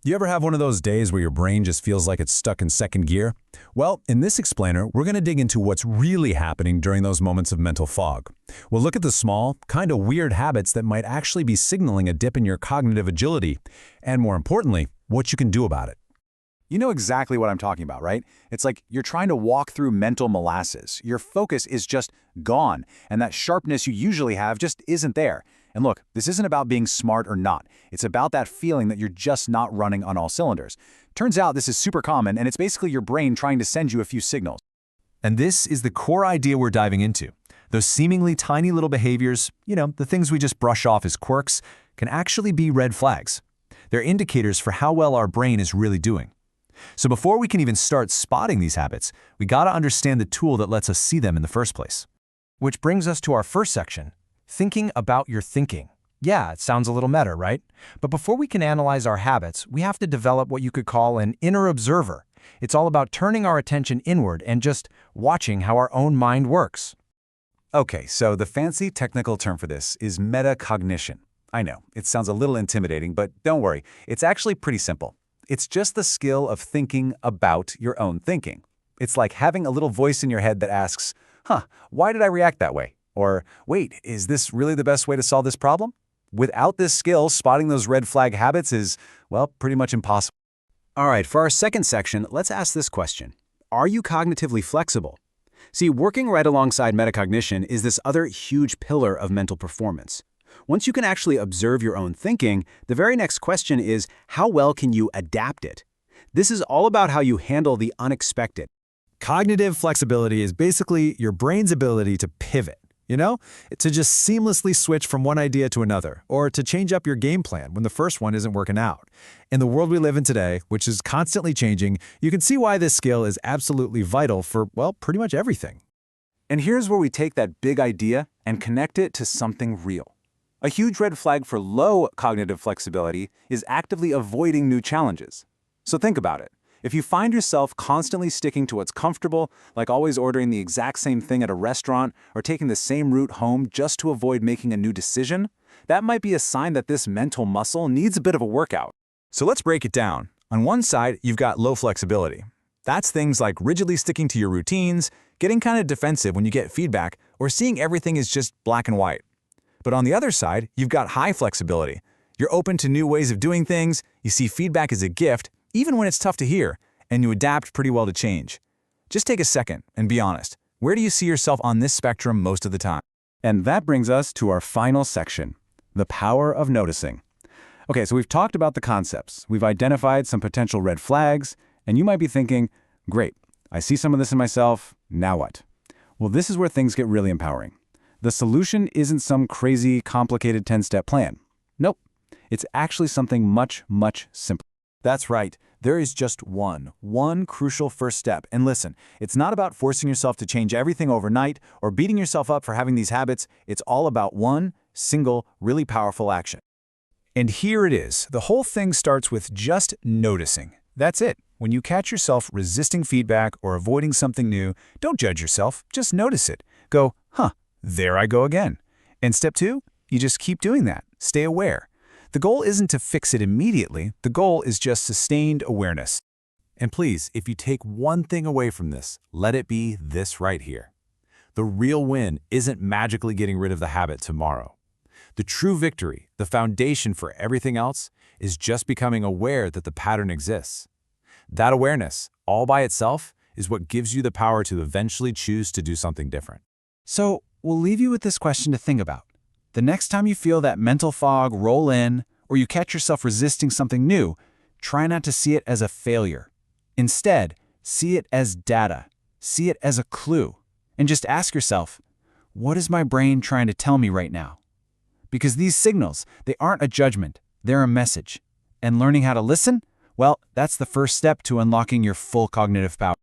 You ever have one of those days where your brain just feels like it's stuck in second gear? Well, in this explainer, we're going to dig into what's really happening during those moments of mental fog. We'll look at the small, kind of weird habits that might actually be signaling a dip in your cognitive agility, and more importantly, what you can do about it. You know exactly what I'm talking about, right? It's like you're trying to walk through mental molasses. Your focus is just gone, and that sharpness you usually have just isn't there. And look, this isn't about being smart or not. It's about that feeling that you're just not running on all cylinders. Turns out this is super common, and it's basically your brain trying to send you a few signals. And this is the core idea we're diving into. Those seemingly tiny little behaviors, the things we just brush off as quirks, can actually be red flags. They're indicators for how well our brain is really doing. So before we can even start spotting these habits, we gotta understand the tool that lets us see them in the first place. Which brings us to our first section, thinking about your thinking. Yeah, it sounds a little meta, right? But before we can analyze our habits, we have to develop what you could call an inner observer. It's all about turning our attention inward and just watching how our own mind works. Okay, so the fancy technical term for this is metacognition. I know, it sounds a little intimidating, but don't worry, it's actually pretty simple. It's just the skill of thinking about your own thinking. It's like having a little voice in your head that asks, why did I react that way? Or, wait, is this really the best way to solve this problem? Without this skill, spotting those red flag habits is, well, pretty much impossible. All right, for our second section, let's ask this question. Are you cognitively flexible? See, working right alongside metacognition is this other huge pillar of mental performance. Once you can actually observe your own thinking, the very next question is, how well can you adapt it? This is all about how you handle the unexpected. Cognitive flexibility is basically your brain's ability to pivot. To just seamlessly switch from one idea to another, or to change up your game plan when the first one isn't working out. In the world we live in today, which is constantly changing, you can see why this skill is absolutely vital for, well, pretty much everything. And here's where we take that big idea and connect it to something real. A huge red flag for low cognitive flexibility is actively avoiding new challenges. So think about it. If you find yourself constantly sticking to what's comfortable, like always ordering the exact same thing at a restaurant or taking the same route home just to avoid making a new decision, that might be a sign that this mental muscle needs a bit of a workout. So let's break it down. On one side, you've got low flexibility. That's things like rigidly sticking to your routines, getting kind of defensive when you get feedback, or seeing everything as just black and white. But on the other side, you've got high flexibility. You're open to new ways of doing things, you see feedback as a gift, even when it's tough to hear, and you adapt pretty well to change. Just take a second and be honest. Where do you see yourself on this spectrum most of the time? And that brings us to our final section, the power of noticing. Okay, so we've talked about the concepts. We've identified some potential red flags, and you might be thinking, great, I see some of this in myself, now what? Well, this is where things get really empowering. The solution isn't some crazy, complicated 10-step plan. Nope, it's actually something much, much simpler. That's right. There is just one crucial first step. And listen, it's not about forcing yourself to change everything overnight or beating yourself up for having these habits. It's all about one single, really powerful action. And here it is. The whole thing starts with just noticing. That's it. When you catch yourself resisting feedback or avoiding something new, don't judge yourself. Just notice it. Go, there I go again. And step 2, you just keep doing that. Stay aware. The goal isn't to fix it immediately. The goal is just sustained awareness. And please, if you take one thing away from this, let it be this right here. The real win isn't magically getting rid of the habit tomorrow. The true victory, the foundation for everything else, is just becoming aware that the pattern exists. That awareness, all by itself, is what gives you the power to eventually choose to do something different. So, we'll leave you with this question to think about. The next time you feel that mental fog roll in, or you catch yourself resisting something new, try not to see it as a failure. Instead, see it as data. See it as a clue. And just ask yourself, what is my brain trying to tell me right now? Because these signals, they aren't a judgment, they're a message. And learning how to listen, well, that's the first step to unlocking your full cognitive power.